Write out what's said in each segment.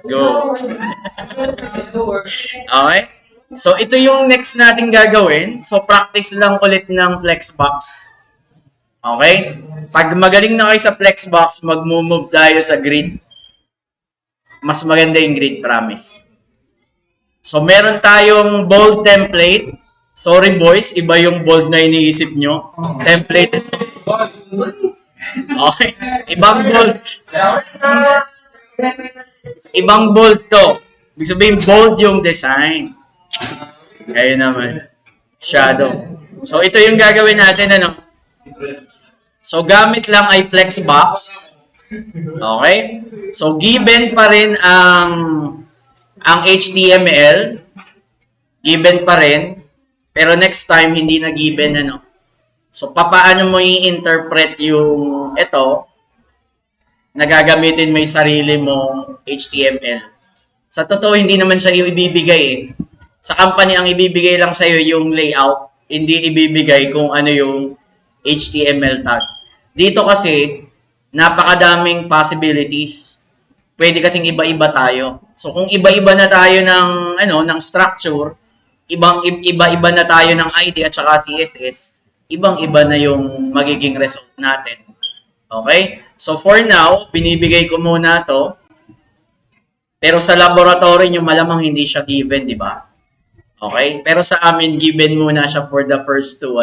Go. Okay? So, ito yung next natin gagawin. So, practice lang ulit ng Flexbox. Okay? Pag magaling na kayo sa Flexbox, mag-move tayo sa grid. Mas maganda yung grid, promise. So, meron tayong bold template. Sorry boys, iba yung bold na iniisip nyo. Template. Okay? Ibang bold. Ibang bold to. Ibig sabihin, bold yung design. Kaya naman. Shadow. So, ito yung gagawin natin, ano? So, gamit lang ay Flexbox. Okay? So, given pa rin ang HTML. Given pa rin. Pero next time, hindi na given, ano? So, papaano mo i-interpret yung ito na gagamitin mo yung sarili mong HTML. Sa totoo, hindi naman siya ibibigay eh. Sa company, ang ibibigay lang sa'yo yung layout. Hindi ibibigay kung ano yung HTML tag. Dito kasi, napakadaming possibilities. Pwede kasing iba-iba tayo. So, kung iba-iba na tayo ng structure, iba-iba na tayo ng ID at saka CSS, ibang-iba na yung magiging result natin. Okay? So, for now, binibigay ko muna to. Pero sa laboratory nyo, malamang hindi siya given, di ba? Okay? Pero sa amin, given muna siya for the first two,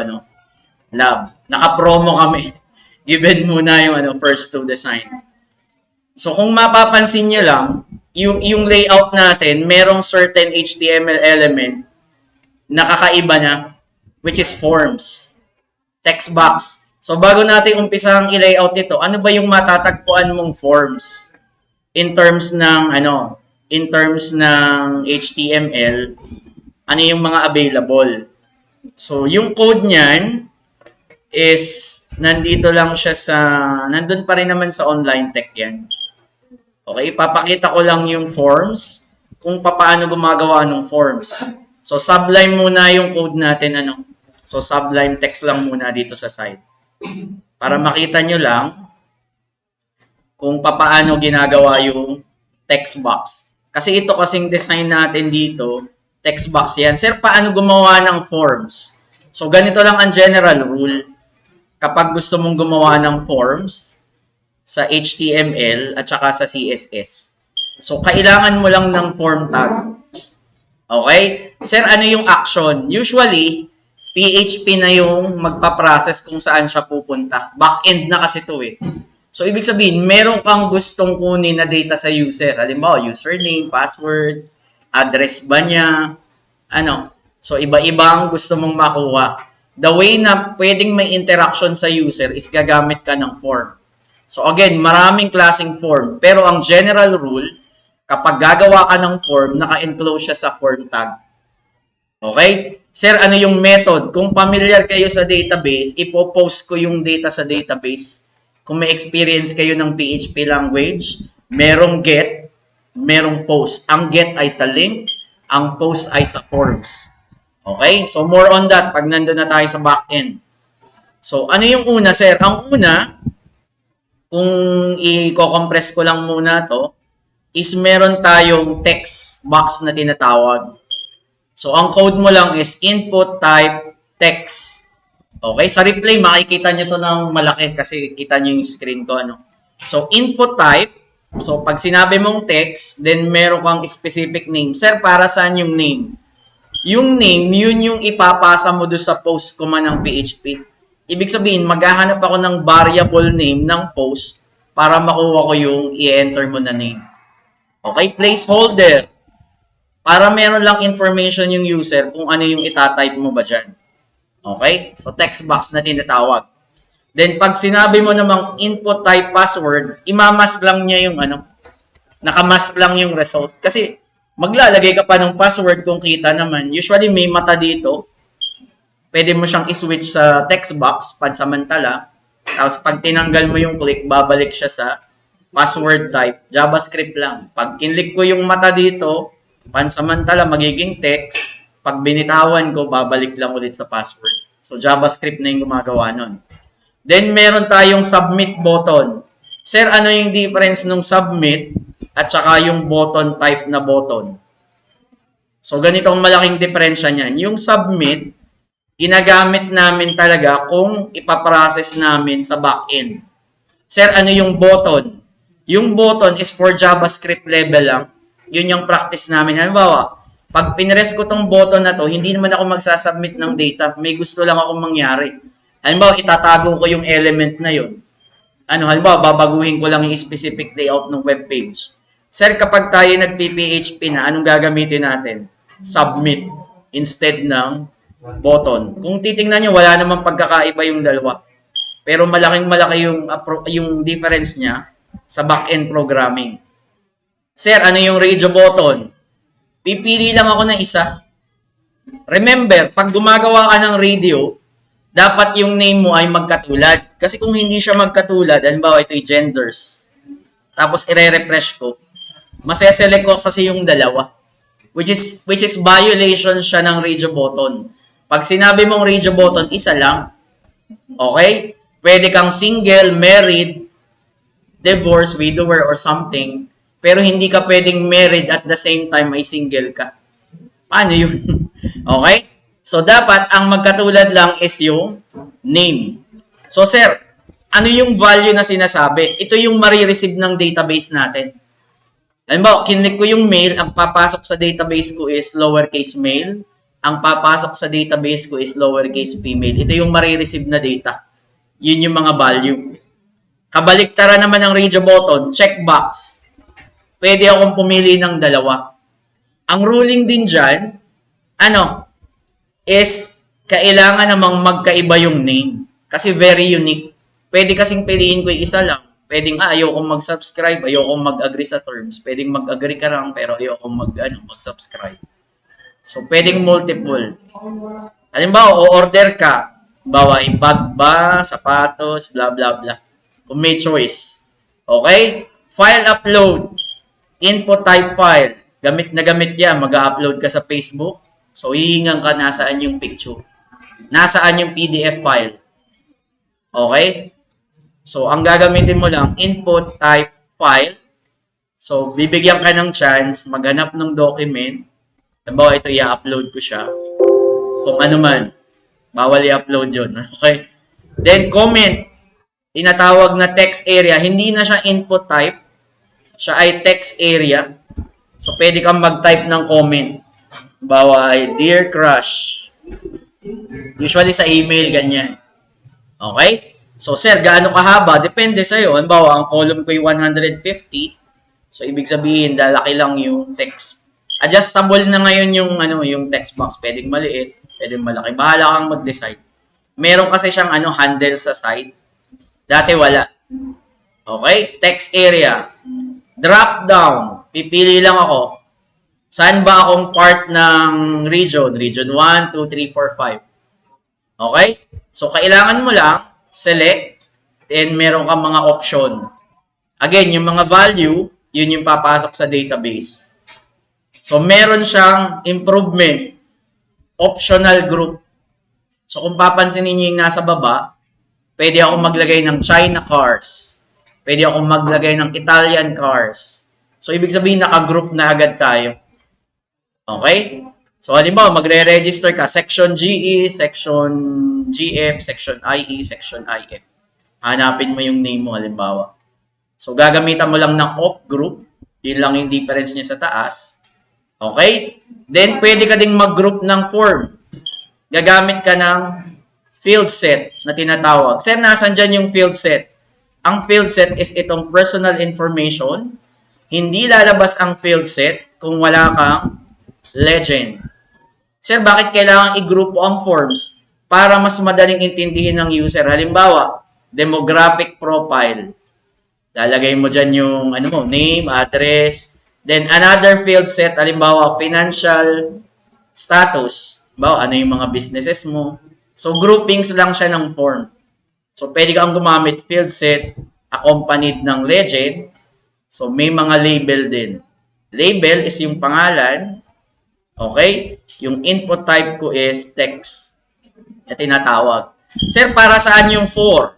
lab. Naka-promo kami. Given muna yung first two design. So, kung mapapansin nyo lang, yung layout natin, merong certain HTML element na kakaiba na, which is forms. Text box. So, bago natin umpisang i-layout ito, ano ba yung matatagpuan mong forms? In terms ng HTML, ano yung mga available. So, yung code niyan is nandito lang siya nandun pa rin naman sa online tech yan. Okay, papakita ko lang yung forms, kung paano gumagawa ng forms. So, Sublime muna yung code natin, So, Sublime text lang muna dito sa side. Para makita nyo lang kung paano ginagawa yung text box. Kasi ito kasing design natin dito, text box yan. Sir, paano gumawa ng forms? So, ganito lang ang general rule. Kapag gusto mong gumawa ng forms sa HTML at saka sa CSS. So, kailangan mo lang ng form tag. Okay? Sir, ano yung action? Usually, PHP na yung magpa-process kung saan siya pupunta. Backend na kasi ito eh. So, ibig sabihin, meron kang gustong kunin na data sa user. Halimbawa, username, password, address ba niya, So, iba-ibang gusto mong makuha. The way na pwedeng may interaction sa user is gagamit ka ng form. So, again, maraming klaseng form. Pero ang general rule, kapag gagawa ka ng form, naka-enclose siya sa form tag. Okay? Sir, ano yung method? Kung familiar kayo sa database, ipopost ko yung data sa database. Kung may experience kayo ng PHP language, merong get, merong post. Ang get ay sa link, ang post ay sa forms. Okay? So, more on that pag nandun na tayo sa backend. So, ano yung una, sir? Ang una, kung i-compress ko lang muna to, is meron tayong text box na tinatawag. So, ang code mo lang is input type text. Okay? Sa replay, makikita nyo to ng malaki kasi kita nyo yung screen ko. So, input type. So, pag sinabi mong text, then meron kang specific name. Sir, para saan yung name? Yung name, yun yung ipapasa mo doon sa post ko man ng PHP. Ibig sabihin, maghahanap ako ng variable name ng post para makuha ko yung i-enter mo na name. Okay? Placeholder. Para meron lang information yung user kung ano yung itatype mo ba dyan. Okay? So, text box na tinatawag. Then, pag sinabi mo namang input type password, imamask lang niya yung nakamask lang yung result. Kasi, maglalagay ka pa ng password kung kita naman. Usually, may mata dito. Pwede mo siyang iswitch sa text box, pansamantala. Tapos, pag tinanggal mo yung click, babalik siya sa password type. JavaScript lang. Pag kinlik ko yung mata dito, pansamantala, magiging text. Pag binitawan ko, babalik lang ulit sa password. So, JavaScript na yung gumagawa nun. Then, meron tayong submit button. Sir, ano yung difference ng submit at saka yung button type na button. So, ganitong malaking diferensya niyan. Yung submit, ginagamit namin talaga kung ipaprocess namin sa backend. Sir, ano yung button? Yung button is for JavaScript level lang. Yun yung practice namin. Halimbawa, pag pinress ko tong button na to, hindi naman ako magsasubmit ng data. May gusto lang akong mangyari. Halimbawa, itatago ko yung element na yun. Halimbawa, babaguhin ko lang yung specific layout ng web page. Sir, kapag tayo nag-PHP na, anong gagamitin natin? Submit instead ng button. Kung titingnan nyo, wala namang pagkakaiba yung dalawa. Pero malaking-malaki yung difference niya sa back-end programming. Sir, ano yung radio button? Pipili lang ako ng isa. Remember, pag gumagawa ka ng radio, dapat yung name mo ay magkatulad. Kasi kung hindi siya magkatulad, halimbawa ito yung genders, tapos i-refresh ko, maseselect ko kasi yung dalawa. Which is violation siya ng radio button. Pag sinabi mong radio button, isa lang. Okay? Pwede kang single, married, divorce, widower, or something. Pero hindi ka pwedeng married at the same time ay single ka. Paano yun? Okay? So, dapat ang magkatulad lang is yung name. So, sir, ano yung value na sinasabi? Ito yung marireceive ng database natin. Halimbawa, kinlik ko yung male, ang papasok sa database ko is lowercase male. Ang papasok sa database ko is lowercase female. Ito yung marireceive na data. Yun yung mga value. Kabaliktaran naman ng radio button, checkbox. Pwede akong pumili ng dalawa. Ang ruling din dyan, is kailangan namang magkaiba yung name. Kasi very unique. Pwede kasing piliin ko yung isa lang. Pwedeng ayokong mag-subscribe, ayokong mag-agree sa terms. Pwedeng mag-agree ka lang pero ayokong mag-subscribe. So, pwedeng multiple. Halimbawa, o-order ka. Bawa, bag ba, sapatos, blah, blah, blah. Kung may choice. Okay? File upload. Input type file. Gamit na gamit yan. Mag-upload ka sa Facebook. So, hihingan ka nasaan yung picture. Nasaan yung PDF file. Okay? So, ang gagamitin mo lang, input type file. So, bibigyan ka ng chance, maghanap ng document. Halimbawa, ito i-upload ko siya. Kung ano man, bawal i-upload yun. Okay? Then, comment. Tinatawag na text area. Hindi na siya input type. Siya ay text area. So, pwede kang mag-type ng comment. Bawa ay, Dear Crush. Usually sa email, ganyan. Okay? So, sir, gaano kahaba? Depende sa'yo. Halimbawa, ang column ko ay 150. So, ibig sabihin, lalaki lang yung text. Adjustable na ngayon yung text box. Pwedeng maliit, pwedeng malaki. Bahala kang mag-decide. Meron kasi siyang handle sa side. Dati wala. Okay? Text area. Drop down. Pipili lang ako. Saan ba akong part ng region? Region 1, 2, 3, 4, 5. Okay? So, kailangan mo lang select, then meron kang mga option. Again, yung mga value, yun yung papasok sa database. So, meron siyang improvement, optional group. So, kung papansinin niyo yung nasa baba, pwede ako maglagay ng China cars. Pwede ako maglagay ng Italian cars. So, ibig sabihin, naka-group na agad tayo. Okay? So, halimbawa, magre-register ka, section GE, section GF, section IE, section IF. Hanapin mo yung name mo, halimbawa. So, gagamitan mo lang ng op group. Yun lang yung difference niya sa taas. Okay? Then, pwede ka ding mag-group ng form. Gagamit ka ng field set na tinatawag. Sir, nasan dyan yung field set? Ang field set is itong personal information. Hindi lalabas ang field set kung wala kang legend. Sir, bakit kailangan i-group ang forms? Para mas madaling intindihin ng user. Halimbawa, demographic profile. Lalagay mo dyan yung name, address. Then, another field set, halimbawa, financial status. Halimbawa, ano yung mga businesses mo. So, groupings lang siya ng form. So, pwede kang gumamit field set accompanied ng legend. So, may mga label din. Label is yung pangalan. Okay? Yung input type ko is text. Na tinatawag. Sir, para saan yung for?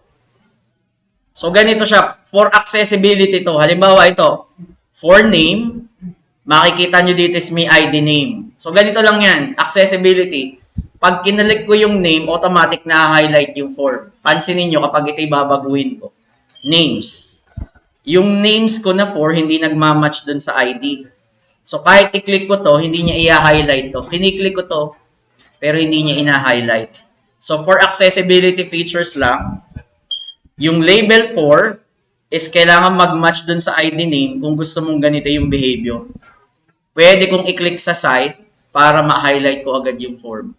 So, ganito siya. For accessibility to. Halimbawa, ito. For name, makikita nyo dito is may ID name. So, ganito lang yan. Accessibility. Pag kinalik ko yung name, automatic na-highlight yung form. Pansinin nyo kapag ito'y babaguhin ko. Names. Yung names ko na 4, hindi nagmamatch dun sa ID. So, kahit i-click ko to, hindi niya i-highlight to. Kiniklik ko to, pero hindi niya ina-highlight. So, for accessibility features lang, yung label 4 is kailangan mag-match dun sa ID name kung gusto mong ganito yung behavior. Pwede kong i-click sa site para ma-highlight ko agad yung form.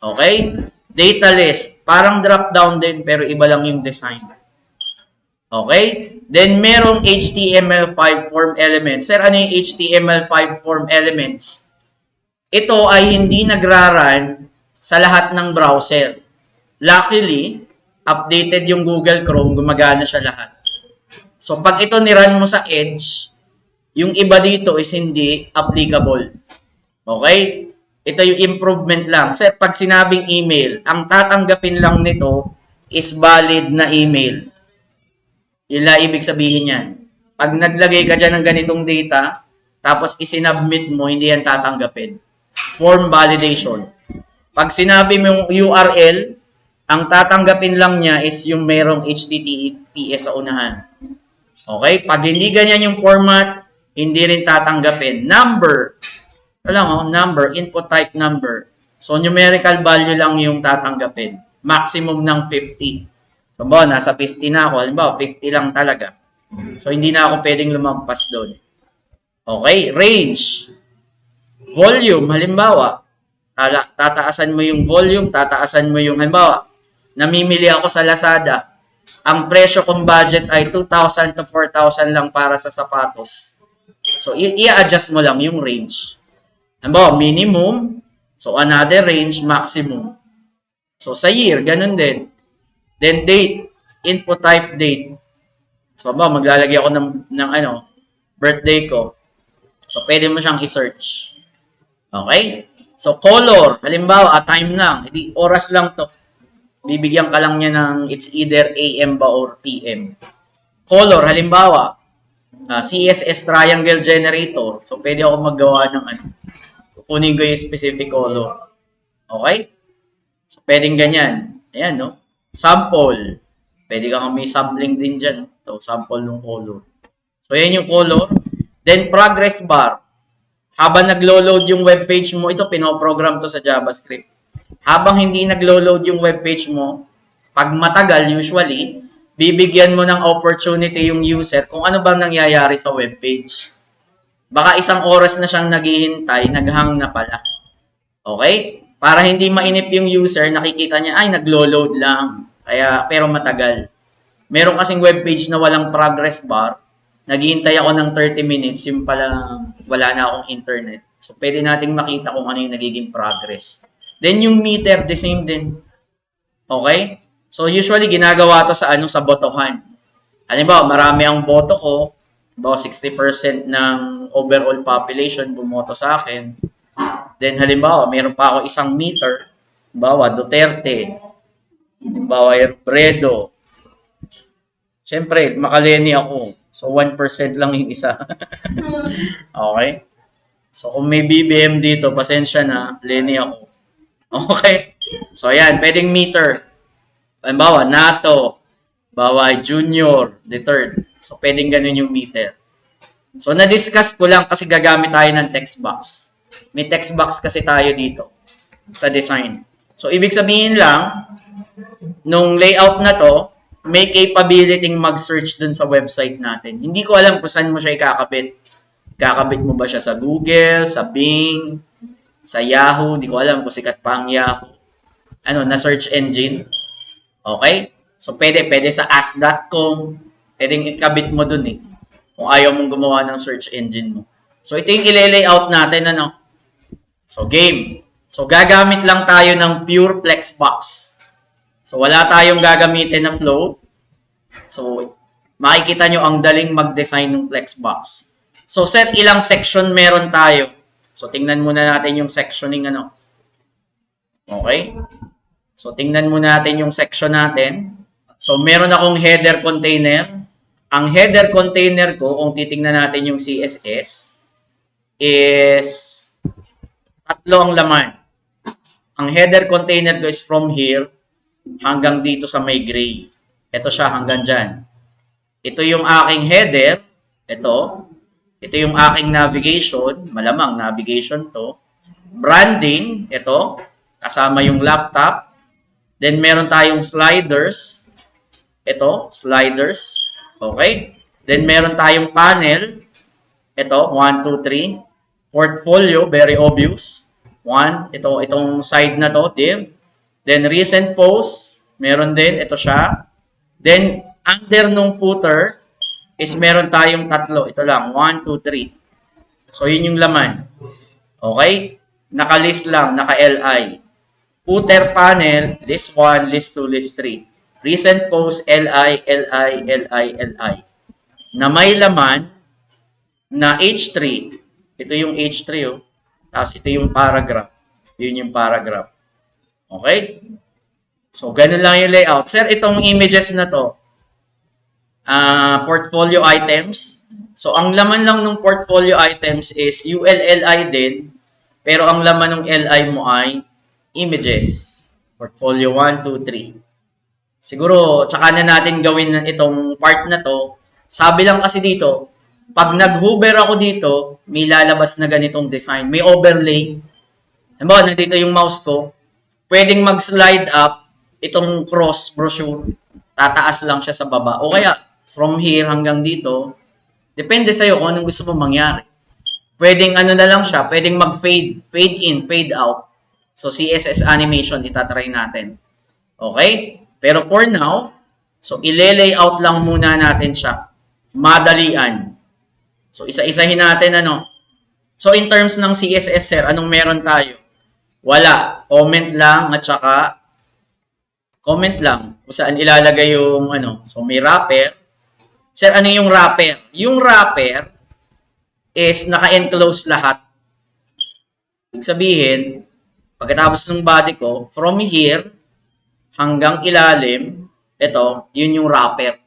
Okay? Data list. Parang drop-down din pero iba lang yung design. Okay? Then, merong HTML5 form elements. Sir, ano yung HTML5 form elements? Ito ay hindi nagra-run sa lahat ng browser. Luckily, updated yung Google Chrome, gumagana siya lahat. So, pag ito nirun mo sa Edge, yung iba dito is hindi applicable. Okay? Ito yung improvement lang. Sir, pag sinabing email, ang tatanggapin lang nito is valid na email. Yun lang ibig sabihin yan. Pag naglagay ka dyan ng ganitong data, tapos isinubmit mo, hindi yan tatanggapin. Form validation. Pag sinabi mo yung URL, ang tatanggapin lang niya is yung merong HTTPS sa unahan. Okay? Pag hindi ganyan yung format, hindi rin tatanggapin. Number. Number, input type number. So, numerical value lang yung tatanggapin. Maximum ng 50. So, nasa 50 na ako. Halimbawa, 50 lang talaga. So, hindi na ako pwedeng lumagpas doon. Okay, range. Volume, halimbawa, tataasan mo yung volume, tataasan mo yung, halimbawa, namimili ako sa Lazada. Ang presyo kong budget ay 2,000 to 4,000 lang para sa sapatos. So, i-adjust mo lang yung range. Halimbawa, minimum. So, another range, maximum. So, sa year, ganun din. Then, date. Input type date. So, maglalagay ako ng birthday ko. So, pwede mo siyang i-search. Okay? So, color. Halimbawa, time lang. Hindi, oras lang to. Bibigyan ka lang niya ng it's either AM ba or PM. Color. Halimbawa, CSS triangle generator. So, pwede ako maggawa ng kunin ko yung specific color. Okay? So, pwedeng ganyan. Ayan, no? Sample. Pwede kang may sampling din dyan. Ito, sample ng color. So, yan yung color. Then, progress bar. Habang naglo-load yung webpage mo, ito, pinoprogram to sa JavaScript. Habang hindi naglo-load yung webpage mo, pag matagal, usually, bibigyan mo ng opportunity yung user kung ano bang nangyayari sa webpage. Baka isang oras na siyang naghihintay, naghang na pala. Okay? Para hindi mainip yung user, nakikita niya, ay, naglo-load lang. Kaya, pero matagal. Meron kasing webpage na walang progress bar. Naghihintay ako ng 30 minutes, yung pala wala na akong internet. So, pwede nating makita kung ano yung nagiging progress. Then, yung meter, the same din. Okay? So, usually, ginagawa to sa sa botohan. Halimbawa, marami ang boto ko. Halimbawa, 60% ng overall population bumoto sa akin. Then, halimbawa, meron pa ako isang meter. Halimbawa, Duterte. Halimbawa, Bredo. Siyempre, makaleni ako. So, 1% lang yung isa. Okay? So, kung may BBM dito, pasensya na, leni ako. Okay? So, ayan, pwedeng meter. Halimbawa, NATO. Halimbawa, junior, the third. So, pwedeng ganun yung meter. So, na-discuss ko lang kasi gagamit tayo ng text box. May text box kasi tayo dito sa design. So, ibig sabihin lang, nung layout na to, may capability mag-search dun sa website natin. Hindi ko alam kung saan mo siya ikakabit. Kakabit mo ba siya sa Google, sa Bing, sa Yahoo? Hindi ko alam kung sikat pa ang Yahoo. Na search engine. Okay? So, pwede sa ask.com. Pwedeng ikabit mo dun eh. Kung ayaw mong gumawa ng search engine mo. So, ito yung i-layout natin, So, game. So, gagamit lang tayo ng pure Flexbox. So, wala tayong gagamitin na float. So, makikita nyo ang daling mag-design ng Flexbox. So, set ilang section meron tayo. So, tingnan muna natin yung sectioning, Okay? So, tingnan muna natin yung section natin. So, meron akong header container, ang header container ko, kung titingnan natin yung CSS, is tatlo ang laman. Ang header container ko is from here hanggang dito sa may gray. Ito siya hanggang dyan. Ito yung aking header. Ito. Ito yung aking navigation. Malamang navigation to. Branding. Ito. Kasama yung laptop. Then meron tayong sliders. Ito. Sliders. Okay. Then meron tayong panel. Ito. 1, 2, 3. Portfolio. Very obvious. 1. Itong side na to. Div. Then recent posts. Meron din. Ito siya. Then under nung footer is meron tayong tatlo. Ito lang. 1, 2, 3. So, yun yung laman. Okay? Naka-list lang. Naka-LI. Footer panel, list 1, list 2, list 3. Recent post, LI, LI, LI, LI. Na may laman na H3. Ito yung H3, oh. Tapos ito yung paragraph. Yun yung paragraph. Okay? So, ganun lang yung layout. Sir, itong images na to, portfolio items. So, ang laman lang ng portfolio items is ULLI din, pero ang laman ng LI mo ay images. Portfolio 1, 2, 3. Siguro, tsaka na natin gawin itong part na to. Sabi lang kasi dito, pag nag-hover ako dito, may lalabas na ganitong design. May overlay. Halimbawa, nandito yung mouse ko, pwedeng mag-slide up itong cross brochure, tataas lang siya sa baba. O kaya, from here hanggang dito, depende sa'yo kung anong gusto mong mangyari. Pwedeng ano na lang siya, pwedeng mag-fade, fade in, fade out. So, CSS animation, itatry natin. Okay? Pero for now, so, ile-layout lang muna natin siya. Madalian. So, isa-isahin natin, ano. So, in terms ng CSS, sir, anong meron tayo? Wala. Comment lang at saka comment lang kung saan ilalagay yung ano. So, may wrapper. Sir, ano yung wrapper? Yung wrapper is naka-enclose lahat. Ibig sabihin, pagkatapos ng body ko, from here hanggang ilalim, ito, yun yung wrapper.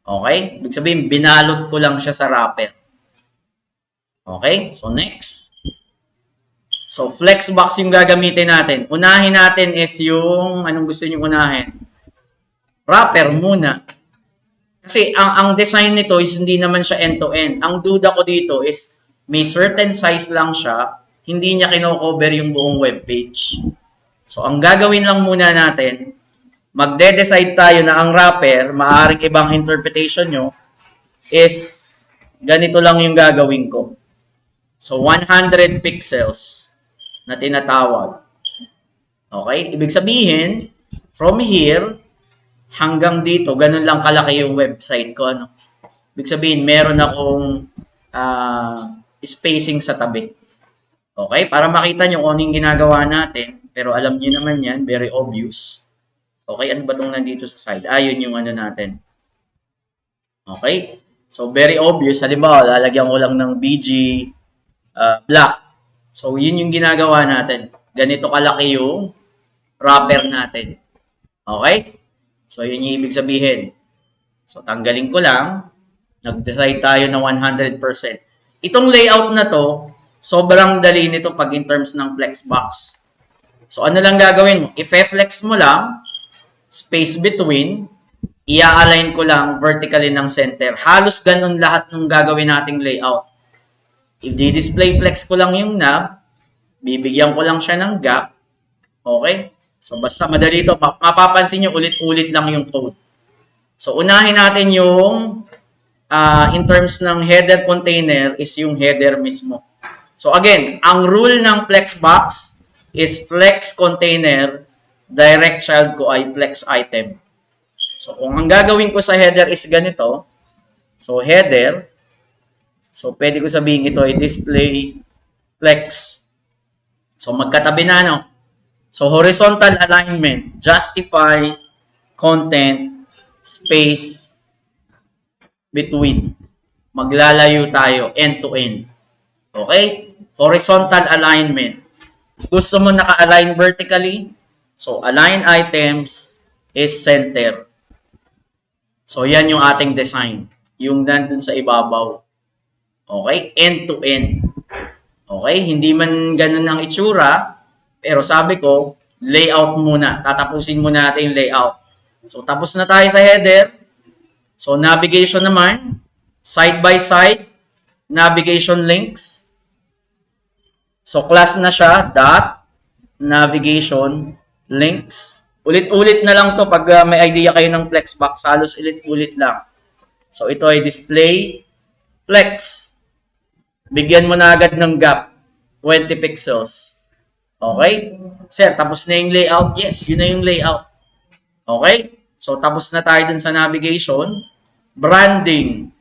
Okay? Ibig sabihin, binalot ko lang siya sa wrapper. Okay? So, next. So, flexbox yung gagamitin natin. Unahin natin is yung, anong gusto nyo unahin? Wrapper muna. Kasi, ang design nito is hindi naman siya end-to-end. Ang duda ko dito is, may certain size lang siya, hindi niya kino-cover yung buong webpage. So, ang gagawin lang muna natin, magde-decide tayo na ang wrapper, maaaring ibang interpretation nyo, is, ganito lang yung gagawin ko. So, 100 pixels na tinatawag. Okay? Ibig sabihin, from here hanggang dito, ganun lang kalaki yung website ko. Ano? Ibig sabihin, meron akong spacing sa tabi. Okay? Para makita nyo kung ano yung ginagawa natin. Pero alam nyo naman yan, very obvious. Okay? Ano ba itong nandito sa side? Yun yung ano natin. Okay? So, very obvious. Halimbawa, lalagyan ko lang ng BG black. So, yun yung ginagawa natin. Ganito kalaki yung wrapper natin. Okay? So, yun yung ibig sabihin. So, tanggalin ko lang. Nag-decide tayo na 100%. Itong layout na to, sobrang dali nito pag in terms ng flexbox. So, ano lang gagawin mo? I-flex mo lang, space between, i-align ko lang vertically ng center. Halos ganun lahat ng gagawin nating layout. I-display flex ko lang yung knob, bibigyan ko lang siya ng gap. Okay? So, basta madali ito. Mapapansin nyo, ulit-ulit lang yung code. So, unahin natin yung, in terms ng header container, is yung header mismo. So, again, ang rule ng flexbox is flex container, direct child ko ay flex item. So, kung ang gagawin ko sa header is ganito, so, header, so, pwede ko sabihin ito ay display flex. So, magkatabi na, no? So, horizontal alignment, justify, content, space, between. Maglalayo tayo, end-to-end. Okay? Horizontal alignment. Gusto mo naka-align vertically? So, align items is center. So, yan yung ating design. Yung nandun sa ibabaw. Okay? End to end. Okay? Hindi man ganun ang itsura, pero sabi ko, layout muna. Tatapusin muna natin yung layout. So, tapos na tayo sa header. So, navigation naman. Side by side. Navigation links. So, class na siya. Dot. Navigation links. Ulit-ulit na lang to pag may idea kayo ng Flexbox. Halos ulit-ulit lang. So, ito ay display flex. Bigyan mo na agad ng gap. 20 pixels. Okay? Sir, tapos na yung layout? Yes, yun na yung layout. Okay? So, tapos na tayo dun sa navigation. Branding.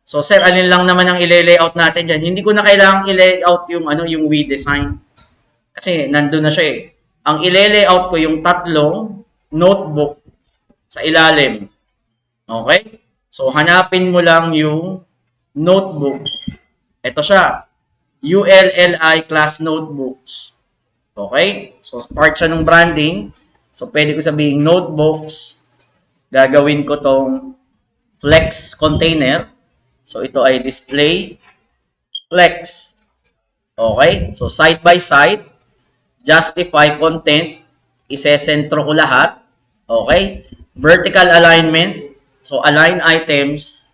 So, sir, alin lang naman ang i-layout natin dyan? Hindi ko na kailangang i-layout yung we design. Kasi, nandun na siya eh. Ang i-layout ko yung tatlong notebook sa ilalim. Okay? So, hanapin mo lang yung notebook. Ito siya. ULLI class notebooks. Okay? So, part siya ng branding. So, pwede ko sabihin notebooks. Gagawin ko tong flex container. So, ito ay display flex. Okay? So, side by side. Justify content. Isesentro ko lahat. Okay? Vertical alignment. So, align items.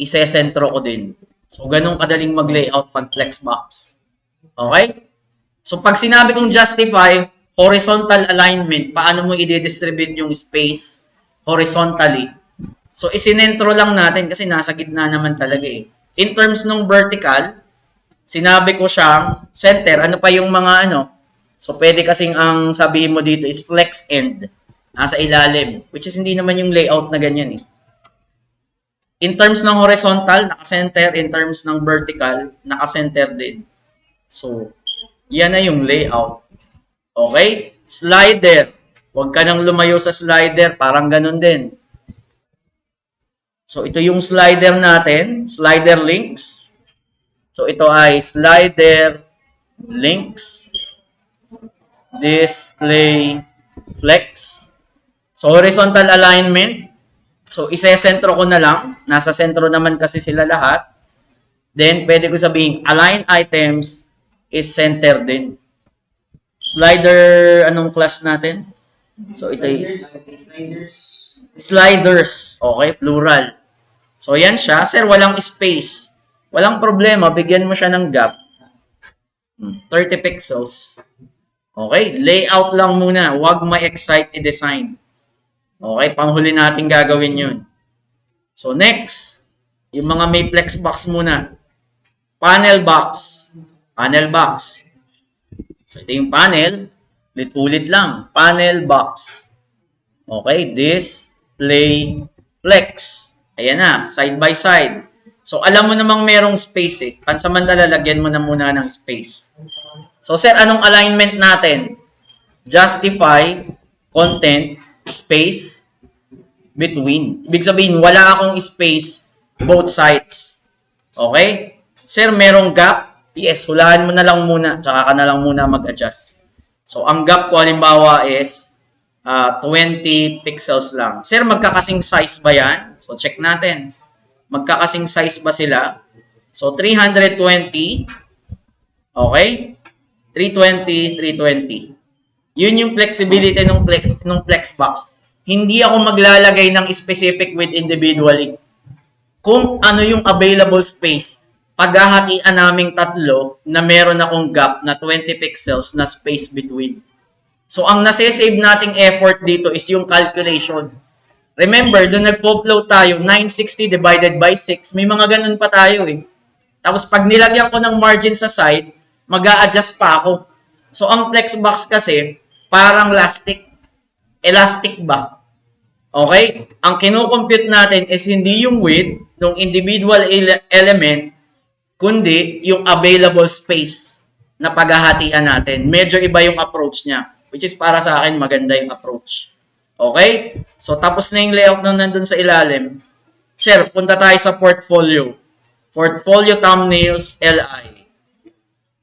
Isesentro ko din. So, ganun kadaling mag-layout pag Flexbox. Okay? So, pag sinabi kong justify, horizontal alignment, paano mo i-distribute yung space horizontally? So, isinentro lang natin kasi nasa gitna naman talaga eh. In terms ng vertical, sinabi ko siyang center. Ano pa yung mga So, pwede kasing ang sabihin mo dito is flex end. Nasa ilalim. Which is hindi naman yung layout na ganyan eh. In terms ng horizontal, naka-center. In terms ng vertical, naka-center din. So, yan na yung layout. Okay? Slider. Huwag ka nang lumayo sa slider. Parang ganun din. So, ito yung slider natin. Slider links. So, ito ay slider links. Display flex. So, horizontal alignment. So, isesentro ko na lang. Nasa sentro naman kasi sila lahat. Then, pwede ko sabihin, align items is center din. Slider, anong class natin? So, ito yung sliders. Okay, plural. So, yan siya. Sir, walang space. Walang problema. Bigyan mo siya ng gap. 30 pixels. Okay, layout lang muna. Huwag ma-excite i-design. Okay, panghuli natin gagawin yun. So, next, yung mga may Flexbox muna. Panel box. Panel box. So, ito yung panel. Ulit-ulit lang. Panel box. Okay, display flex. Ayan na, side by side. So, alam mo namang merong space eh. Pansamantala, lagyan mo na muna ng space. So, sir, anong alignment natin? Justify, content, space, between. Ibig sabihin, wala akong space, both sides. Okay? Sir, merong gap? Yes, hulahan mo na lang muna, tsaka ka na lang muna mag-adjust. So, ang gap ko, halimbawa is 20 pixels lang. Sir, magkakasing size ba yan? So, check natin. Magkakasing size ba sila? So, 320. Okay? 320, 320. Yun yung flexibility ng Flexbox. Hindi ako maglalagay ng specific with individually. Kung ano yung available space, paghahatian naming tatlo na meron akong gap na 20 pixels na space between. So, ang nasa-save nating effort dito is yung calculation. Remember, doon nag-flow tayo, 960 divided by 6. May mga ganun pa tayo eh. Tapos, pag nilagyan ko ng margin sa side, mag-a-adjust pa ako. So, ang Flexbox kasi, parang elastic. Elastic ba? Okay? Ang kinocompute natin is hindi yung width ng individual element, kundi yung available space na paghahatian natin. Medyo iba yung approach niya. Which is para sa akin, maganda yung approach. Okay? So, tapos na yung layout na nandun sa ilalim. Sir, punta tayo sa portfolio. Portfolio thumbnails LI.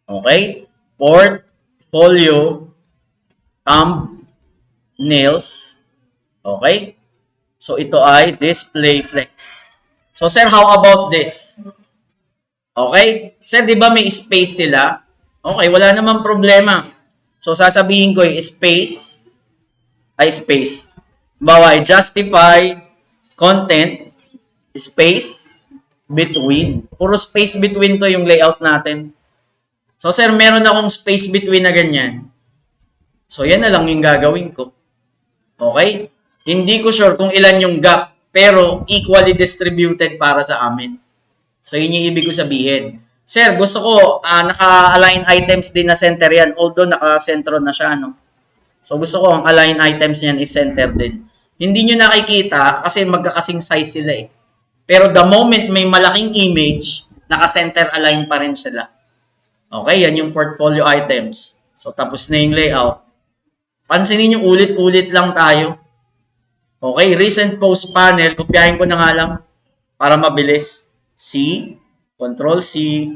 Okay? Portfolio thumbnails. Okay? So, ito ay display flex. So, sir, how about this? Okay? Sir, di ba may space sila? Okay, wala namang problema. So, sasabihin ko yung space. Bawa, justify content space between. Puro space between to yung layout natin. So, sir, meron akong space between na ganyan. So, yan na lang yung gagawin ko. Okay? Hindi ko sure kung ilan yung gap, pero equally distributed para sa amin. So, yun yung ibig ko sabihin. Sir, gusto ko, naka-align items din na center yan, although naka-centro na siya, no? So, gusto ko ang align items niyan is center din. Hindi nyo nakikita kasi magkakasing size sila eh. Pero the moment may malaking image, naka-center align pa rin sila. Okay, yan yung portfolio items. So, tapos na yung layout. Pansinin nyo, ulit-ulit lang tayo. Okay, recent post panel, kopyahin ko na nga lang para mabilis. C, Control C,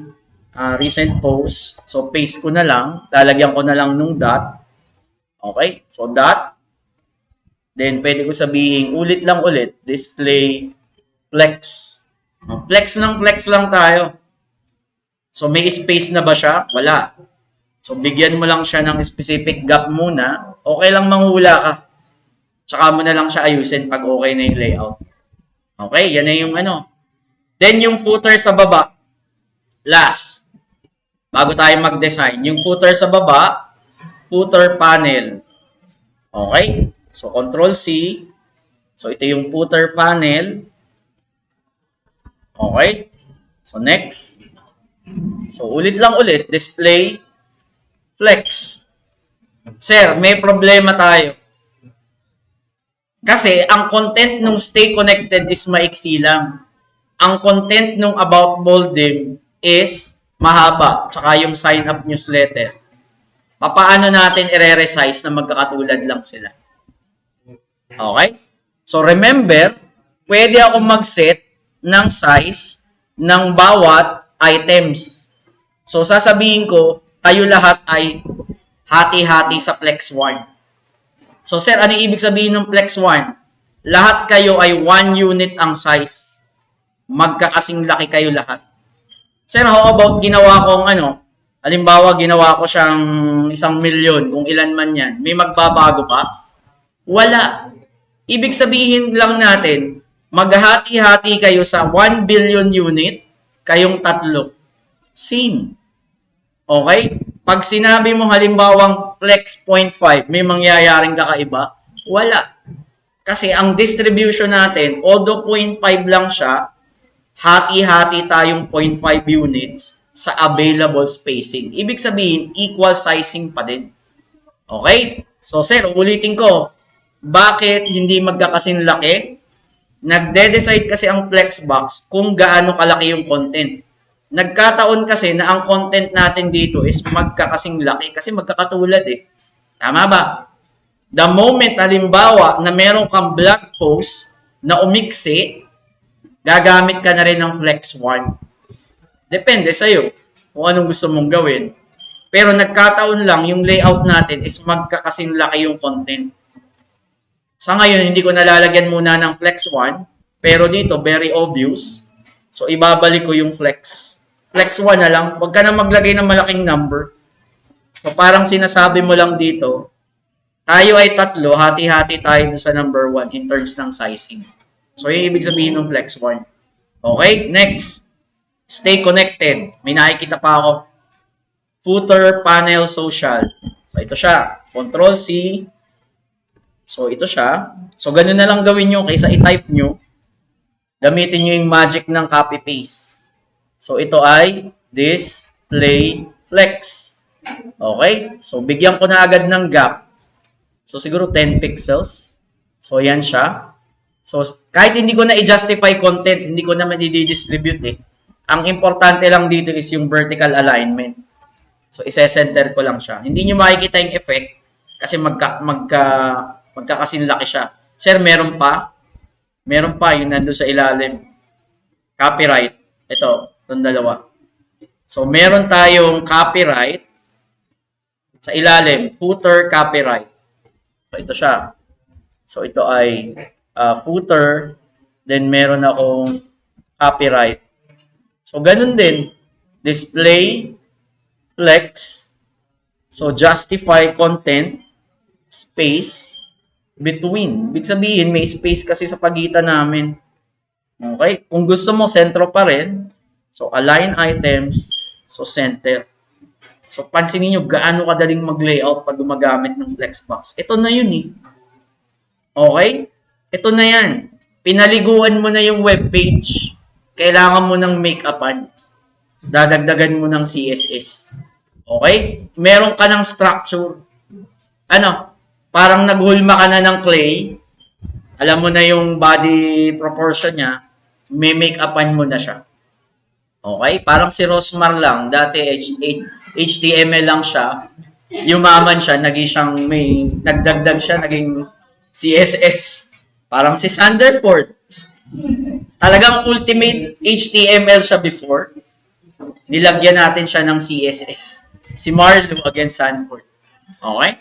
recent post. So, paste ko na lang. Lalagyan ko na lang nung dot. Okay, so dot. Then, pwede ko sabihin, ulit lang ulit, display flex. Flex ng flex lang tayo. So, may space na ba siya? Wala. So, bigyan mo lang siya ng specific gap muna. Okay lang manghula ka. Tsaka mo na lang siya ayusin pag okay na yung layout. Okay, yan na yung ano. Then, yung footer sa baba. Last. Bago tayo mag-design. Yung footer sa baba, footer panel. Okay? So, Control C. So, ito yung footer panel. Okay? So, next. So, ulit lang ulit. Display flex. Sir, may problema tayo. Kasi, ang content nung stay connected is maiksi lang. Ang content nung about Boldem is mahaba. Tsaka yung sign up newsletter. Paano natin i-resize na magkakatulad lang sila? Okay? So, remember, pwede ako mag-set ng size ng bawat items. So, sasabihin ko, tayo lahat ay hati-hati sa Flex 1. So, sir, ano ibig sabihin ng Flex 1? Lahat kayo ay 1 unit ang size. Magkakasing laki kayo lahat. Sir, how about ginawa kong halimbawa, ginawa ko siyang 1,000,000, kung ilan man yan. May magbabago pa? Wala. Ibig sabihin lang natin, maghati-hati kayo sa 1 billion unit, kayong tatlo. Same. Okay? Pag sinabi mo halimbawang flex 0.5, may mangyayaring kakaiba? Wala. Kasi ang distribution natin, although 0.5 lang siya, hati-hati tayong 0.5 units sa available spacing. Ibig sabihin, equal sizing pa din. Okay? So, sir, ulitin ko. Bakit hindi magkakasing laki? Nagde-decide kasi ang Flexbox kung gaano kalaki yung content. Nagkataon kasi na ang content natin dito is magkakasing laki kasi magkakatulad eh. Tama ba? The moment, halimbawa, na meron kang blog post na umiksi, gagamit ka na rin ng Flex 1. Depende sa'yo kung anong gusto mong gawin. Pero nagkataon lang, yung layout natin is magkakasing laki yung content. Sa ngayon, hindi ko nalalagyan muna ng Flex 1. Pero dito, very obvious. So, ibabalik ko yung Flex. Flex 1 na lang. Huwag ka na maglagay ng malaking number. So, parang sinasabi mo lang dito, tayo ay tatlo, hati-hati tayo sa number 1 in terms ng sizing. So, yung ibig sabihin ng Flex 1. Okay, next. Stay connected. May nakikita pa ako. Footer, panel, social. So, ito siya. Control C. So, ito siya. So, ganun na lang gawin nyo kaysa i-type nyo. Gamitin nyo yung magic ng copy-paste. So, ito ay display flex. Okay? So, bigyan ko na agad ng gap. So, siguro 10 pixels. So, yan siya. So, kahit hindi ko na i-justify content, hindi ko na ma-distribute eh. Ang importante lang dito is yung vertical alignment. So, isa-center ko lang siya. Hindi nyo makikita yung effect kasi magkakasin laki siya. Sir, meron pa? Meron pa yung nandun sa ilalim. Copyright. Ito, itong dalawa. So, meron tayong copyright sa ilalim. Footer copyright. So, ito siya. So, ito ay footer, then meron akong copyright. So, ganun din. Display, flex, so justify content, space, between. Ibig sabihin, may space kasi sa pagitan namin. Okay? Kung gusto mo, sentro pa rin. So, align items. So, center. So, pansinin nyo, gaano kadaling mag-layout pag gumagamit ng Flexbox. Ito na yun eh. Okay? Ito na yan. Pinaliguan mo na yung web page. Kailangan mo ng make-upan. Dadagdagan mo ng CSS. Okay? Meron ka ng structure. Ano? Parang naghulma ka na ng clay. Alam mo na yung body proportion niya. May make-upan mo na siya. Okay? Parang si Rosmar lang. Dati HTML lang siya. Yumaman siya. Nagdagdag siya. Naging CSS. Parang si Sanderford. Talagang ultimate HTML siya before. Nilagyan natin siya ng CSS. Si Marlo against Sanford. Okay?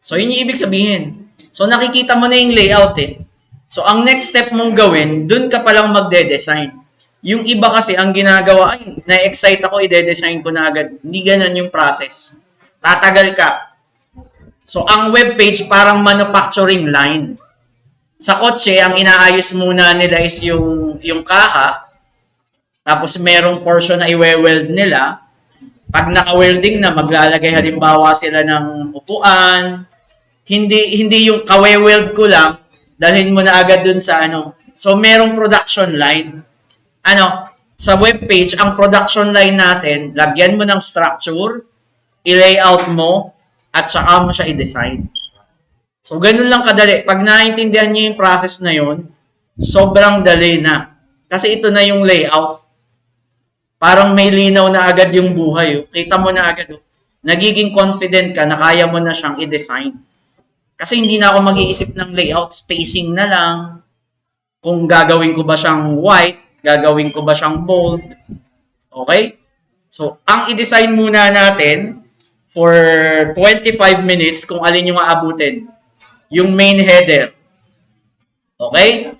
So, yun yung ibig sabihin. So, nakikita mo na yung layout eh. So, ang next step mong gawin, dun ka palang magde-design. Yung iba kasi, ang ginagawa, ay, na-excite ako, ide-design ko na agad. Hindi ganun yung process. Tatagal ka. So, ang web page parang manufacturing line. Sa kotse, ang inaayos muna nila is yung kaha. Tapos, merong portion na i-weld nila. Pag naka-welding na, maglalagay halimbawa sila ng upuan. Hindi yung kawe-weld ko lang, dalhin mo na agad dun sa ano. So, merong production line. Sa web page, ang production line natin, lagyan mo ng structure, i-layout mo, at saka mo siya i-design. So, ganun lang kadali. Pag naiintindihan niyo yung process na yun, sobrang dali na. Kasi ito na yung layout. Parang may linaw na agad yung buhay. Oh. Kita mo na agad. Oh. Nagiging confident ka na kaya mo na siyang i-design. Kasi hindi na ako mag-iisip ng layout. Spacing na lang. Kung gagawin ko ba siyang white, gagawin ko ba siyang bold. Okay? So, ang i-design muna natin for 25 minutes kung alin yung aabutin. Yung main header. Okay?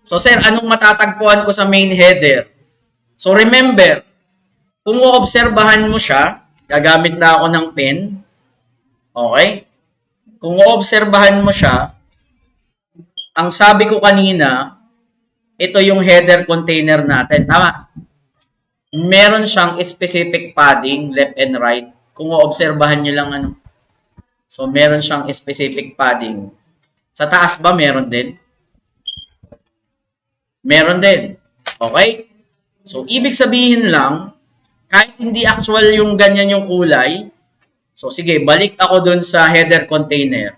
So, sir, anong matatagpuan ko sa main header? So, remember, kung uobserbahan mo siya, gagamit na ako ng pen. Okay? Kung uobserbahan mo siya, ang sabi ko kanina, ito yung header container natin. Tama? Meron siyang specific padding, left and right. Kung uobserbahan nyo lang ano. So, meron siyang specific padding. Sa taas ba, meron din? Meron din. Okay? So, ibig sabihin lang, kahit hindi actual yung ganyan yung kulay, so, sige, balik ako dun sa header container.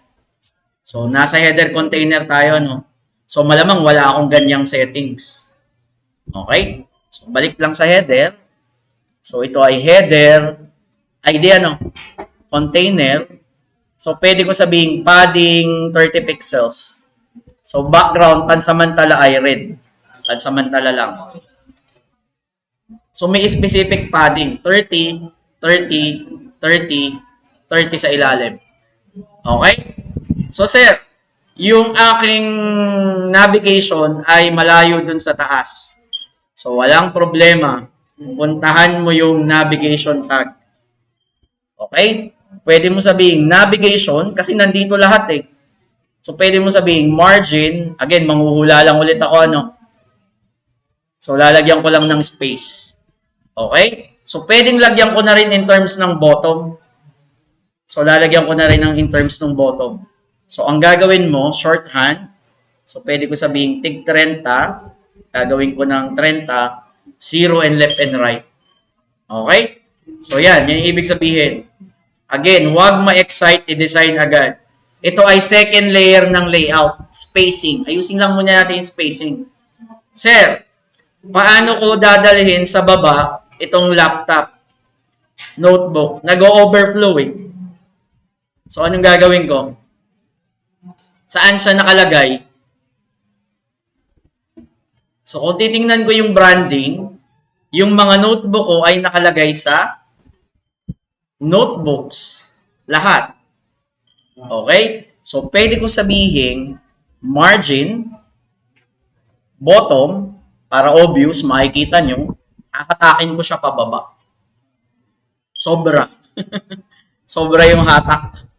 So, nasa header container tayo, no? So, malamang wala akong ganyang settings. Okay? So, balik lang sa header. So, ito ay header, container. So, pwede ko sabihin, padding 30 pixels. So, background, pansamantala ay red. Pansamantala lang. So, may specific padding. 30, 30, 30, 30 sa ilalim. Okay? So, sir, yung aking navigation ay malayo dun sa taas. So, walang problema. Puntahan mo yung navigation tag. Okay? Pwede mo sabihin navigation kasi nandito lahat eh. So, pwede mo sabihin margin. Again, manghuhula lang ulit ako, ano? So, lalagyan ko lang ng space. Okay? So, pwedeng lagyan ko na rin in terms ng bottom. So, lalagyan ko na rin in terms ng bottom. So, ang gagawin mo, shorthand. So, pwede ko sabihin tig 30. Gagawin ko ng 30. 0 and left and right. Okay? So, yan. Yan yung ibig sabihin. Again, wag ma-excite, i-design agad. Ito ay second layer ng layout. Spacing. Ayusin lang muna natin yung spacing. Sir, paano ko dadalhin sa baba itong laptop, notebook? Nag-o-overflow eh. So, anong gagawin ko? Saan siya nakalagay? So, kung titingnan ko yung branding, yung mga notebook ko ay nakalagay sa notebooks. Lahat. Okay? So, pwede ko sabihin, margin, bottom, para obvious, makikita nyo, hahatakin ko siya pababa. Sobra. Sobra yung hatak.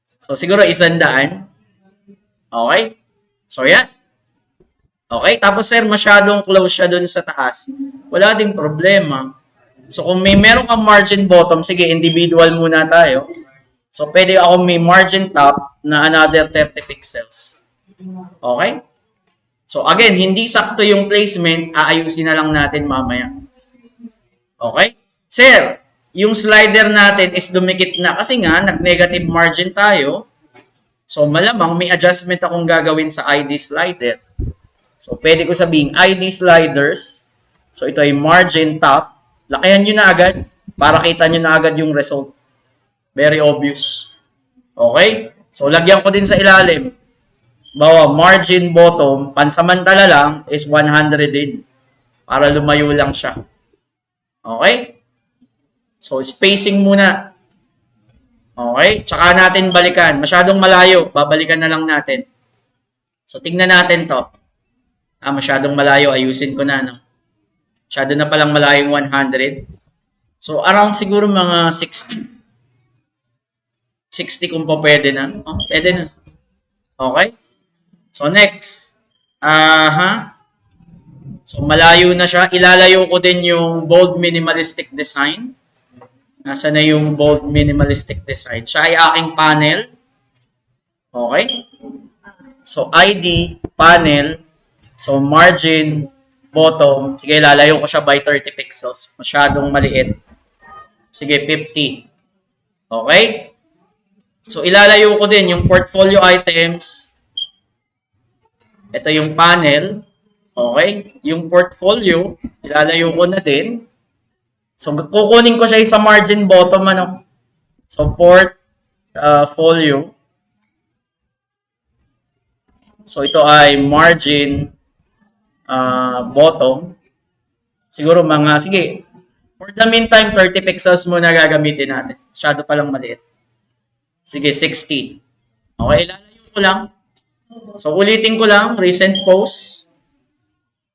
So, siguro 100. Okay? So, yan. Okay? Tapos, sir, masyadong close siya dun sa taas. Wala ding problema. So, kung meron kang margin bottom, sige, individual muna tayo. So, pwede ako may margin top na another 30 pixels. Okay? So, again, hindi sakto yung placement, aayusin na lang natin mamaya. Okay? Sir, yung slider natin is dumikit na kasi nga, nag-negative margin tayo. So, malamang may adjustment akong gagawin sa ID slider. So, pwede ko sabihin ID sliders. So, ito ay margin top. Lakihan nyo na agad para kita nyo na agad yung result. Very obvious. Okay? So, lagyan ko din sa ilalim. Bawa, margin bottom, pansamantala lang, is 100 din. Para lumayo lang siya. Okay? So, spacing muna. Okay? Tsaka natin balikan. Masyadong malayo. Babalikan na lang natin. So, tingnan natin to. Masyadong malayo. Ayusin ko na, no? Masyado na palang malayo yung 100. So, around siguro mga 60. 60 kung pa pwede na. Pwede na. Okay? So, next. So, malayo na siya. Ilalayo ko din yung bold minimalistic design. Nasaan na yung bold minimalistic design? Siya ay aking panel. Okay? So, ID, panel. So, margin, bottom. Sige, ilalayo ko siya by 30 pixels. Masyadong maliit. Sige, 50. Okay? So, ilalayo ko din yung portfolio items. Ito yung panel. Okay? Yung portfolio, ilalayo ko na din. So, kukunin ko siya sa margin bottom, ano? So, portfolio. So, ito ay margin bottom. Siguro mga, sige, for the meantime, 30 pixels muna gagamitin natin. Masyado palang maliit. Sige, 60. Okay, ilalayo ko lang. So, ulitin ko lang, recent post.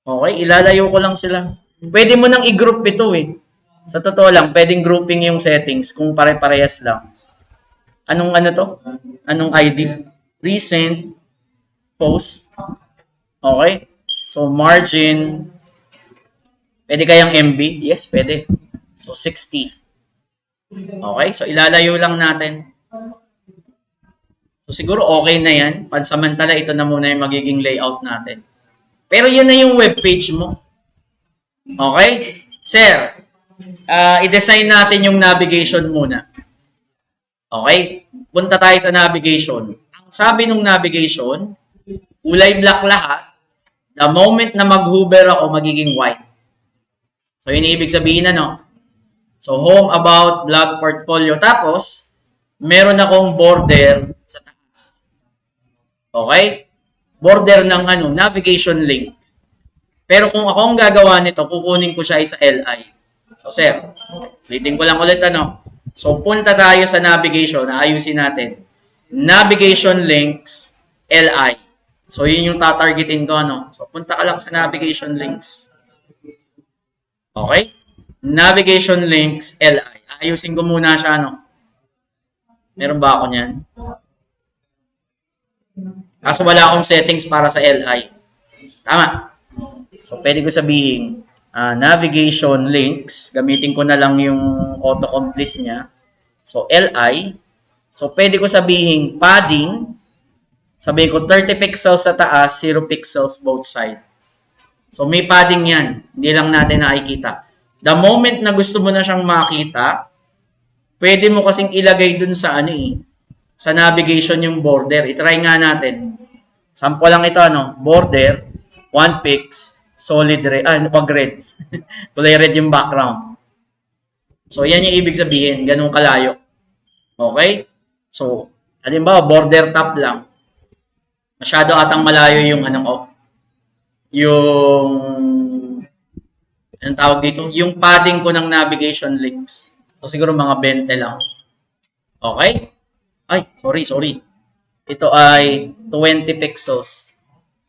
Okay, ilalayo ko lang sila. Pwede mo nang i-group ito eh. Sa totoo lang, pwedeng grouping yung settings kung pare-parehas lang. Anong ano to? Anong ID? Recent post. Okay. So, margin. Pwede kayang MB? Yes, pwede. So, 60. Okay. So, ilalayo lang natin. So, siguro okay na yan. Pansamantala, ito na muna yung magiging layout natin. Pero yun na yung webpage mo. Okay? Sir, i-design natin yung navigation muna. Okay? Punta tayo sa navigation. Ang sabi ng navigation, kulay black lahat. The moment na mag-hover ako, magiging white. So, yun ibig sabihin ano? So, home, about, blog, portfolio. Tapos, meron akong border sa taas. Okay? Border ng ano, navigation link. Pero kung ako ang gagawa nito, kukunin ko siya sa LI. So, sir, ulitin ko lang ulit ano. So, punta tayo sa navigation, ayusin natin. Navigation links, LI. So, yun yung tatargetin ko ano. So, punta ka lang sa navigation links. Okay? Navigation links, LI. Ayusin ko muna siya ano. Meron ba ako niyan? Kaso wala akong settings para sa LI. Tama. So, pwede ko sabihin, navigation links. Gamitin ko na lang yung autocomplete niya. So, LI. So, pwede ko sabihin padding. Sabihin ko 30 pixels sa taas, 0 pixels both side. So, may padding yan. Hindi lang natin nakikita. The moment na gusto mo na siyang makita, pwede mo kasing ilagay dun sa ano eh, sa navigation yung border. I-try nga natin. Sample lang ito, ano? Border, 1 pix, solid red, wag red. Kulay red yung background. So, yan yung ibig sabihin. Ganun kalayo. Okay? So, halimbawa, border top lang. Masyado atang malayo yung ano ko. Yung anong tawag dito? Yung padding ko ng navigation links. So, siguro mga 20 lang. Okay? Ay, sorry. Ito ay 20 pixels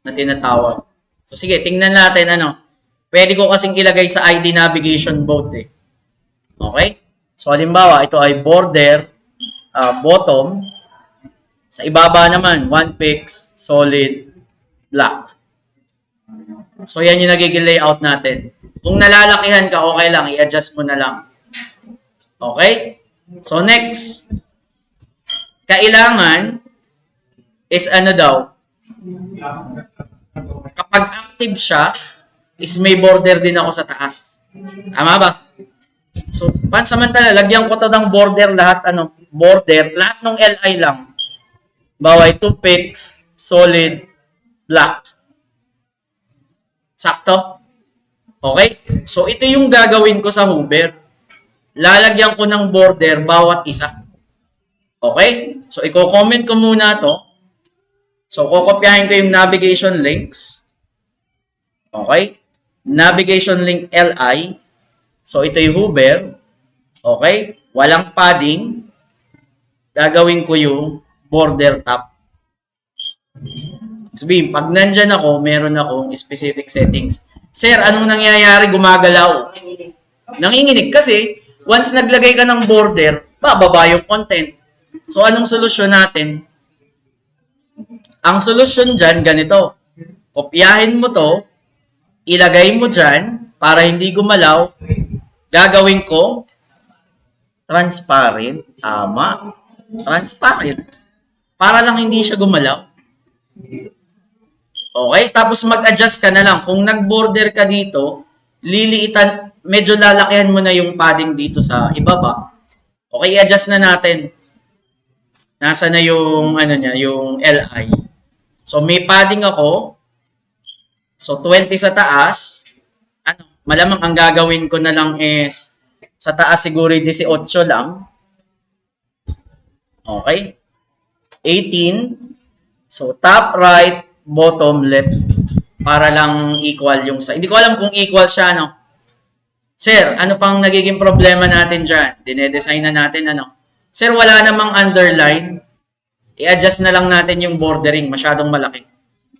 na tinatawag. So sige, tingnan natin ano. Pwede ko kasing ilagay sa ID navigation boat eh. Okay? So halimbawa, ito ay border, bottom. Sa ibaba naman, 1 pix, solid, black. So yan yung nagiging layout natin. Kung nalalakihan ka, okay lang. I-adjust mo na lang. Okay? So next, kailangan is ano daw, kapag active siya, is may border din ako sa taas. Tama ba? So, pansamantala, lagyan ko to ng border lahat, border, lahat ng LI lang. Baway 2 pix, solid, black. Sakto? Okay? So, ito yung gagawin ko sa hover. Lalagyan ko ng border bawat isa. Okay? So, i-comment ko muna to. So, kokopyahin ko yung navigation links. Okay? Navigation link LI. So, ito yung hover. Okay? Walang padding. Gagawin ko yung border top. Sabihin, pag nandyan ako, meron akong specific settings. Sir, anong nangyayari? Gumagalaw. Nanginginig kasi, once naglagay ka ng border, bababa yung content. So, anong solusyon natin? Ang solusyon dyan, ganito. Kopyahin mo to, ilagay mo dyan, para hindi gumalaw. Gagawin ko, transparent. Tama. Transparent. Para lang hindi siya gumalaw. Okay? Tapos mag-adjust ka na lang. Kung nag-border ka dito, liliitan, medyo lalakihan mo na yung padding dito sa ibaba. Okay, i-adjust na natin. Nasa na yung, yung LI. So, may padding ako. So, 20 sa taas. Malamang ang gagawin ko na lang is, sa taas siguro 18 lang. Okay? 18. So, top right, bottom left. Para lang equal yung sa. Hindi ko alam kung equal siya, no? Sir, ano pang nagiging problema natin dyan? Dinedesign na natin, Sir, wala namang underline. I-adjust na lang natin yung bordering. Masyadong malaki.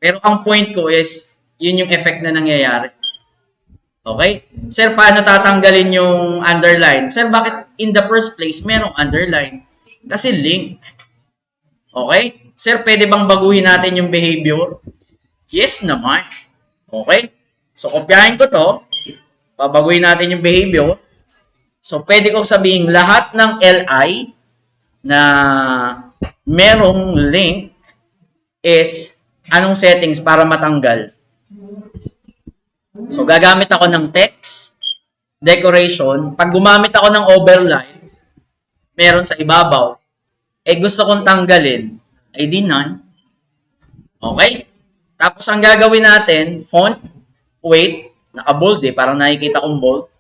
Pero ang point ko is, yun yung effect na nangyayari. Okay? Sir, paano tatanggalin yung underline? Sir, bakit in the first place merong underline? Kasi link. Okay? Sir, pwede bang baguhin natin yung behavior? Yes naman. Okay? So, kopyahin ko to. Babaguhin natin yung behavior. So, pwede kong sabihin lahat ng LI na merong link is anong settings para matanggal. So, gagamit ako ng text, decoration. Pag gumamit ako ng overline, meron sa ibabaw. Gusto kong tanggalin. Di none. Okay? Tapos, ang gagawin natin, font, weight, naka-bold parang nakikita kong bold.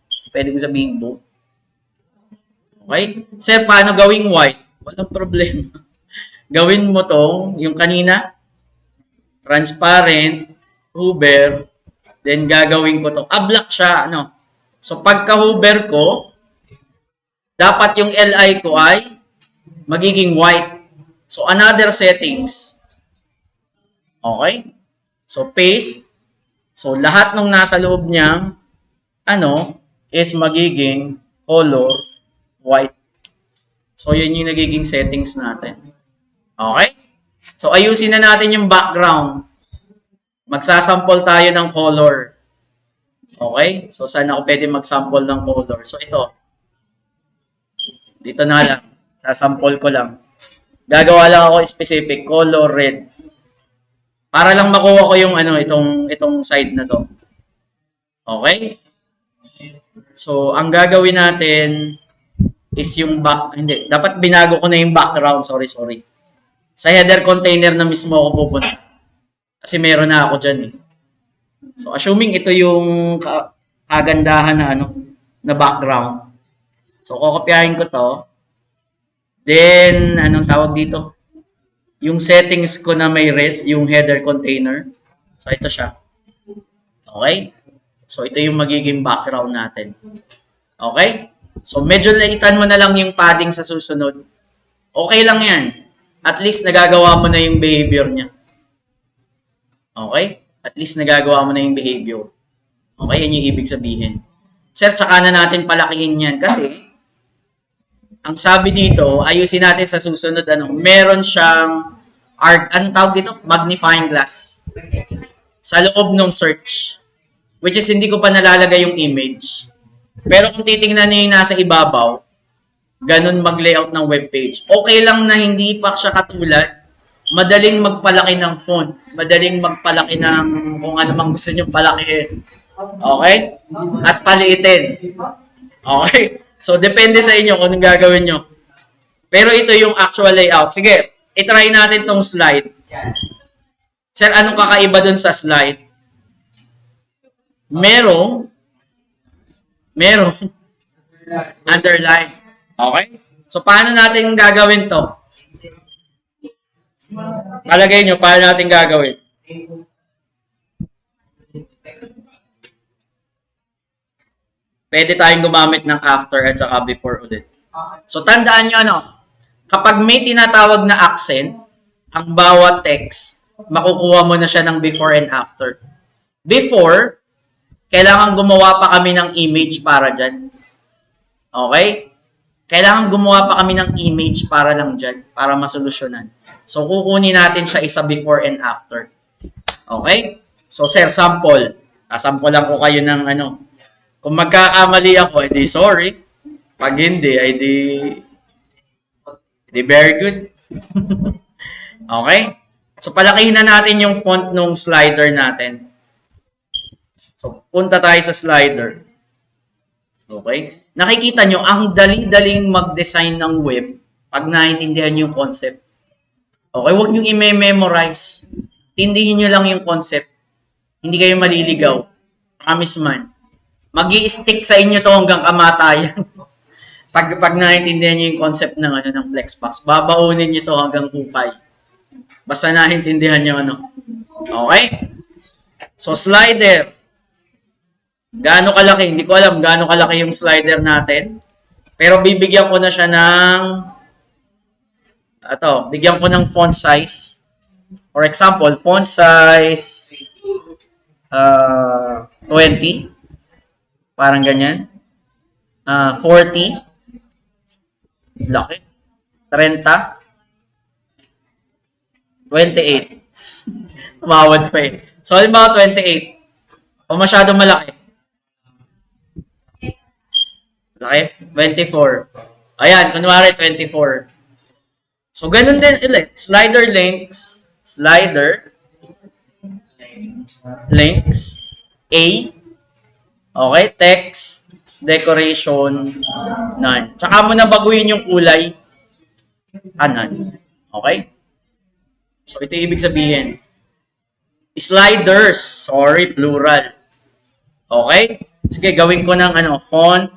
So, pwede ko sabihin bold. Okay? Sir, paano gawing white? Walang problema. Gawin mo tong, yung kanina, transparent, hover, then gagawin ko to. Black siya, So, pagka-hover ko, dapat yung LI ko ay magiging white. So, another settings. Okay? So, paste. So, lahat ng nasa loob niyang, is magiging color white. So, yun yung nagiging settings natin. Okay? So, ayusin na natin yung background. Magsasample tayo ng color. Okay? So, saan ako pwede magsample ng color? So, ito. Dito na lang. Sasample ko lang. Gagawa lang ako specific color red. Para lang makuha ko yung itong side na to. Okay? So, ang gagawin natin is yung dapat binago ko na yung background. Sorry. Sa header container na mismo ako pupunta. Kasi meron na ako dyan. So, assuming ito yung kagandahan na background. So, kokopyahin ko to. Then, anong tawag dito? Yung settings ko na may red, yung header container. So, ito siya. Okay? So, ito yung magiging background natin. Okay? So, medyo laitan mo na lang yung padding sa susunod. Okay lang yan. At least, nagagawa mo na yung behavior niya. Okay? At least nagagawa mo na yung behavior. Okay, yan yung ibig sabihin. Sir, tsaka na natin palakihin yan kasi ang sabi dito, ayusin natin sa susunod, meron siyang, anong tawag dito? Magnifying glass. Sa loob ng search. Which is, hindi ko pa nalalagay yung image. Pero kung titingnan niyo yung nasa ibabaw, ganun mag-layout ng webpage. Okay lang na hindi pa siya katulad. Madaling magpalaki ng font. Madaling magpalaki ng kung ano mang gusto nyo palakihin. Okay? At paliitin. Okay? So, depende sa inyo kung anong gagawin nyo. Pero ito yung actual layout. Sige, itry natin tong slide. Sir, anong kakaiba dun sa slide? Merong underline. Okay? So, paano natin gagawin to? Palagay nyo, paano natin gagawin? Pwede tayong gumamit ng after at saka before ulit. So, tandaan nyo, kapag may tinatawag na accent, ang bawat text, makukuha mo na siya ng before and after. Before, kailangan gumawa pa kami ng image para dyan. Okay? Kailangan gumawa pa kami ng image para lang dyan, para masolusyonan. So, kukunin natin siya isa before and after. Okay? So, sir, sample. Sample lang ko kayo ng Kung magkakamali ako, edi sorry. Pag hindi, edi very good. Okay? So, palakihin na natin yung font nung slider natin. So, punta tayo sa slider. Okay? Nakikita nyo, ang dali-daling mag-design ng web pag naiintindihan yung concept. Okay? Huwag nyo i-memorize. Tindihin nyo lang yung concept. Hindi kayo maliligaw. Promise man. Mag-i-stick sa inyo to hanggang kamatayan. pag naiintindihan nyo yung concept ng Flexbox, babaunin nyo to hanggang hukay. Basta naiintindihan nyo Okay? So, slider. Gaano kalaki? Hindi ko alam gaano kalaki yung slider natin. Pero bibigyan ko na siya ng bigyan ko ng font size. For example, font size 20. Parang ganyan. 40. Laki. 30. 28. Tumawad pa eh. So, halimbawa 28. O masyadong malaki. Laki? 24. Ayan, kunwari 24. So, ganun din ulit. Slider links. Slider. Links. A. Okay, text. Decoration. None. Tsaka mo na baguhin yung kulay. None. Okay? So, ito ibig sabihin. Sliders. Sorry, plural. Okay? Sige, gawin ko ng font.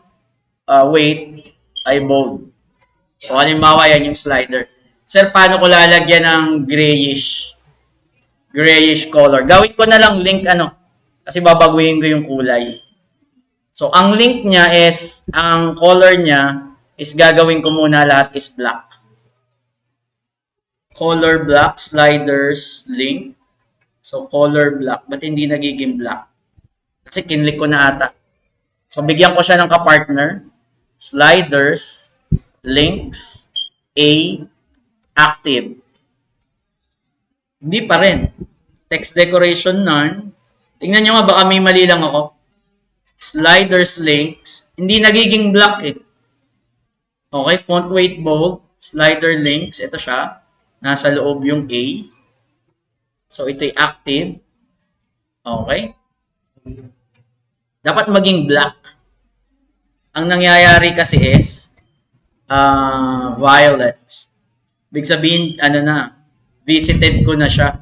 Weight ay bold. So, halimbawa yan yung slider. Sir, paano ko lalagyan ng grayish color? Gawin ko na lang link kasi babaguhin ko yung kulay. So, ang link niya is, ang color niya is gagawin ko muna lahat is black. Color black, sliders, link. So, color black. Ba't hindi nagiging black? Kasi kinlik ko na ata. So, bigyan ko siya ng kapartner. Sliders, links, A, active. Hindi pa rin. Text decoration, none. Tingnan nyo nga, baka may mali lang ako. Sliders, links. Hindi nagiging black eh. Okay, font weight bold. Slider links. Ito siya. Nasa loob yung A. So, ito'y active. Okay. Dapat maging black. Ang nangyayari kasi is violet. Ibig sabihin, visited ko na siya.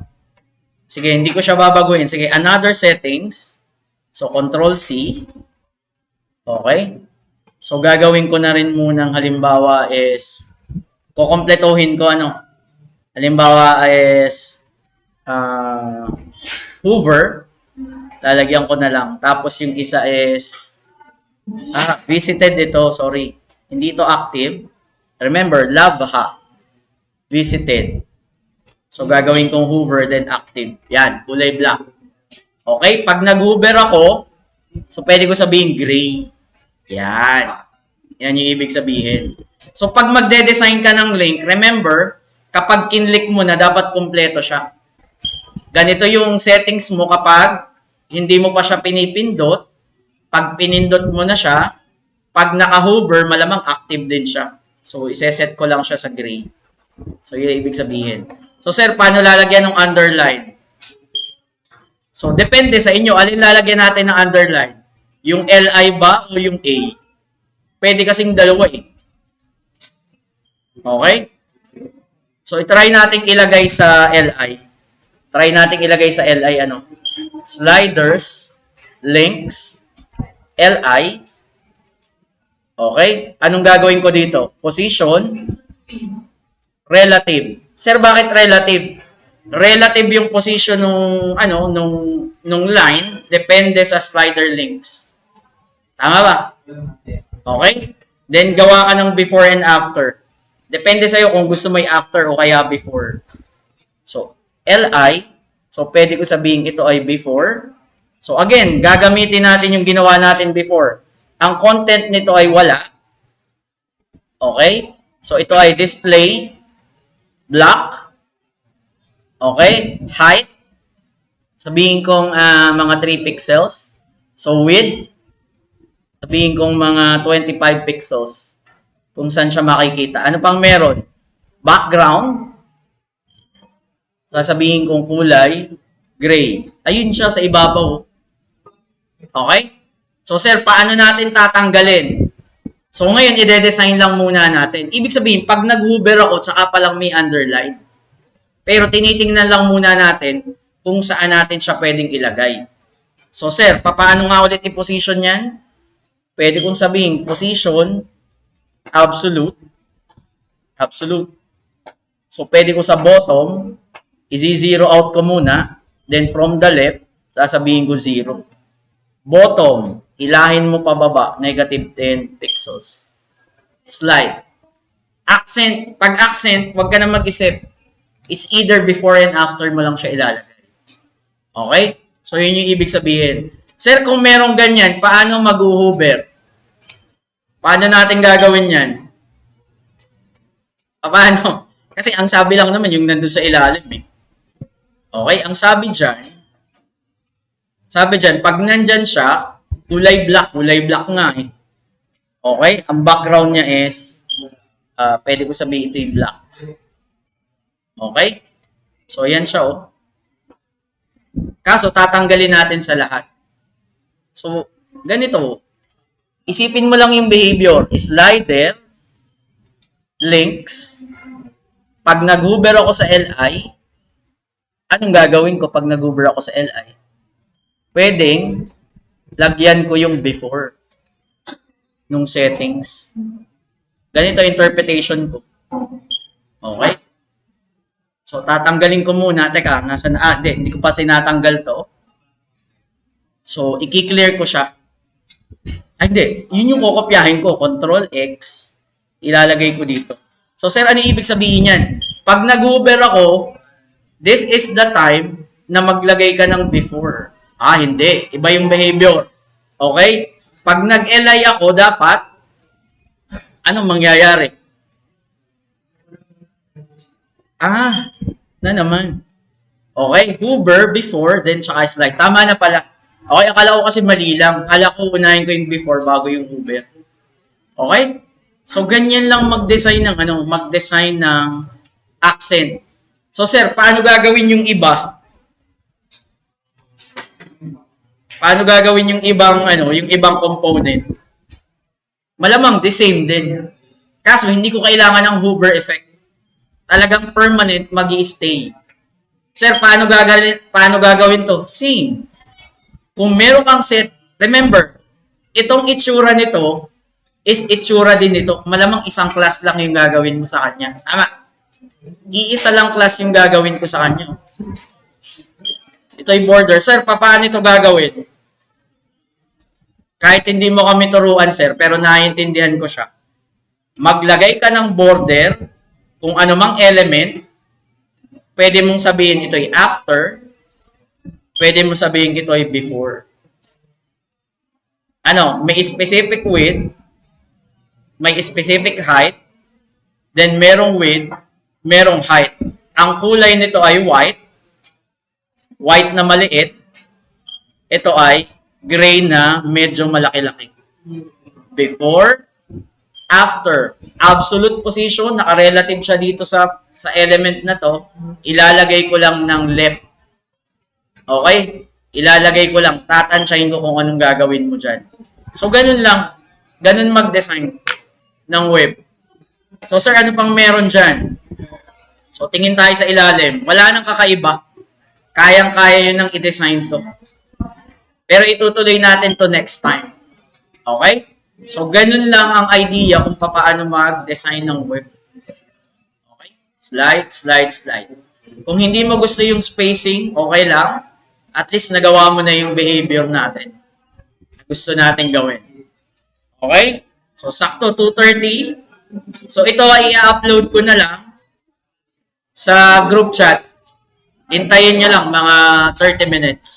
Sige, hindi ko siya babaguhin. Sige, another settings. So, Control C. Okay. So, gagawin ko na rin munang halimbawa is, kukompletuhin ko halimbawa is, Hoover. Lalagyan ko na lang. Tapos, yung isa is, visited ito, sorry. Hindi ito active. Remember, Labha. Visited. So, gagawin kong Hoover, then active. Yan, kulay black. Okay? Pag nag-hover ako, so pwede ko sabihin gray. Yan. Yan yung ibig sabihin. So pag magde-design ka ng link, remember, kapag kinlik mo na, dapat kumpleto siya. Ganito yung settings mo kapag hindi mo pa siya pinipindot. Pag pinindot mo na siya, pag naka-hover, malamang active din siya. So, iseset ko lang siya sa gray. So, yun ibig sabihin. So, sir, paano lalagyan ng underline? So, depende sa inyo. Alin lalagyan natin ng underline? Yung LI ba o yung A? Pwede kasing dalawa eh. Okay? So, try natin ilagay sa LI. Try natin ilagay sa LI ano? Sliders, links, LI. Okay? Anong gagawin ko dito? Position, relative. Sir, bakit relative? Relative yung position nung line depende sa slider links. Tama ba? Okay? Then gawa ka ng before and after. Depende sa'yo kung gusto mo yung after o kaya before. So, LI. So, pwede ko sabihin ito ay before. So, again, gagamitin natin yung ginawa natin before. Ang content nito ay wala. Okay? So, ito ay display, block, okay? Height. Sabihin kong mga 3 pixels. So, width. Sabihin kong mga 25 pixels. Kung saan siya makikita. Ano pang meron? Background. Sasabihin kong kulay, gray. Ayun siya sa ibabaw. Okay? So, sir, paano natin tatanggalin? So, ngayon, ide-design lang muna natin. Ibig sabihin, pag nag-hover ako, tsaka palang may underline. Pero tinitingnan lang muna natin kung saan natin siya pwedeng ilagay. So, sir, paano nga ulit i-position yan? Pwede kong sabihin, position, absolute. So, pwede ko sa bottom, i-zero out ko muna. Then, from the left, sasabihin ko 0. Bottom, ilahin mo pababa, negative 10 pixels. Slide. Accent, pag accent, wag ka na mag-isip. It's either before and after mo lang siya ilalagay. Okay? So, yun yung ibig sabihin. Sir, kung merong ganyan, paano mag-hover? Paano natin gagawin yan? Paano? Kasi ang sabi lang naman yung nandun sa ilalim eh. Okay? Ang sabi dyan, pag nandyan siya, kulay black nga eh. Okay? Ang background niya is, pwede ko sabihin ito yung black. Okay? So, yan siya oh. Kaso, tatanggalin natin sa lahat. So, ganito. Isipin mo lang yung behavior. Slider, links, pag nag-hover ako sa LI, anong gagawin ko pag nag-hover ako sa LI? Pwedeng lagyan ko yung before nung settings. Ganito interpretation ko. Okay? So, tatanggalin ko muna. Teka, hindi ko pa sinatanggal to. So, i-clear ko siya. Ay, hindi. Yun yung kukopyahin ko. Control X. Ilalagay ko dito. So, sir, ano ibig sabihin yan? Pag nag-hover ako, this is the time na maglagay ka ng before. Hindi. Iba yung behavior. Okay? Pag nag-LI ako, dapat, anong mangyayari? Na naman. Okay? Hover, before, then tsaka slide. Tama na pala. Okay, akala ko kasi mali lang. Akala ko unahin ko yung before bago yung hover. Okay? So, ganyan lang mag-design ng accent. So, sir, paano gagawin yung iba? Paano gagawin yung ibang component? Malamang the same din. Kaso hindi ko kailangan ng hover effect. Talagang permanent magi-stay. Sir, paano gagawin to? Same. Kung meron kang set, remember, itong itsura nito is itsura din nito. Malamang isang class lang yung gagawin mo sa kanya. Tama. Iisa lang class yung gagawin ko sa kanya. Ito ay border. Sir, paano ito gagawin? Kahit hindi mo kami turuan, sir, pero naiintindihan ko siya. Maglagay ka ng border, kung ano mang element, pwede mong sabihin ito ay after, pwede mo sabihin ito ay before. Ano, may specific width, may specific height, then merong width, merong height. Ang kulay nito ay white na maliit. Ito ay gray na medyo malaki-laki. Before, after. Absolute position, nakarelative siya dito sa element na to. Ilalagay ko lang ng left. Okay? Ilalagay ko lang, tatansyahin ko kung anong gagawin mo dyan. So, ganun lang. Ganun mag-design ng web. So, sir, ano pang meron dyan? So, tingin tayo sa ilalim. Wala nang kakaiba. Kayang-kaya yun ng i-design to. Pero itutuloy natin to next time. Okay? So, ganun lang ang idea kung paano mag-design ng web. Okay? Slide. Kung hindi mo gusto yung spacing, okay lang. At least nagawa mo na yung behavior natin. Gusto natin gawin. Okay? So, sakto 2:30. So, ito ay i-upload ko na lang sa group chat. Hintayin nyo lang mga 30 minutes.